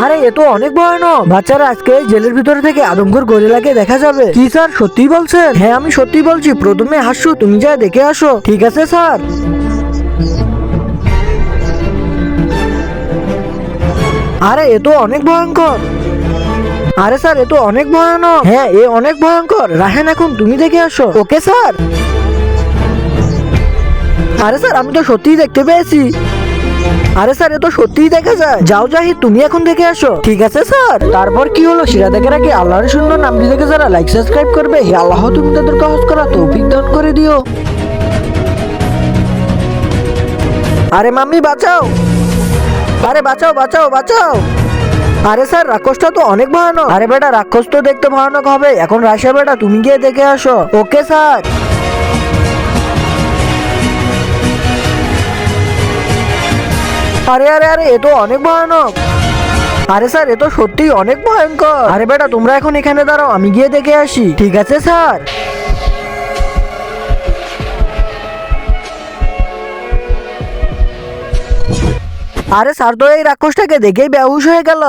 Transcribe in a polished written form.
আরে এ তো অনেক ভয়ানক। বাচ্চারা আজকে জেলের ভিতরে থেকে আদমখোর গরিলাকে দেখা যাবে। কি স্যার সত্যি বলছেন? হ্যাঁ আমি সত্যি বলছি। প্রথমে হাসু, তুমি যা দেখে আসো। ঠিক আছে স্যার। আরে এ তো অনেক ভয়ঙ্কর। আরে স্যার এ তো অনেক ভয়ানক। হ্যাঁ এ অনেক ভয়ঙ্কর। রাহেন এখন তুমি দেখে আসো। Okay sir. আরে স্যার আমি তো সত্যিই দেখতে পেয়েছি। আরে স্যার এ তো সত্যিই দেখা যায়। যাও জাহিদ তুমি এখন দেখে আসো। ঠিক আছে স্যার। তারপর কি হলো সেটা দেখার আগে আল্লাহর সুন্দর নামটি দেখে যারা লাইক সাবস্ক্রাইব করবে, হে আল্লাহ তুমি তাদের সহজ করা তৌফিক দান করে দিও। আরে মাম্মি বাঁচাও। আরে বাঁচাও বাঁচাও বাঁচাও। আরে স্যার রাক্ষসটা তো অনেক ভয়ানক। আরে বেটা রাক্ষস তো দেখতে ভয়ানক হবে। এখন রাশা বেটা তুমি গিয়ে দেখে আসো। Okay sir. আরে আরে আরে এ তো অনেক ভয়ানক। আরে স্যার এ তো সত্যিই অনেক ভয়ঙ্কর। আরে বেটা তোমরা এখন এখানে দাঁড়াও, আমি গিয়ে দেখে আসি। ঠিক আছে স্যার। আরে স্যার তো এই রাক্ষসটাকে দেখেই বেহুশ হয়ে গেল।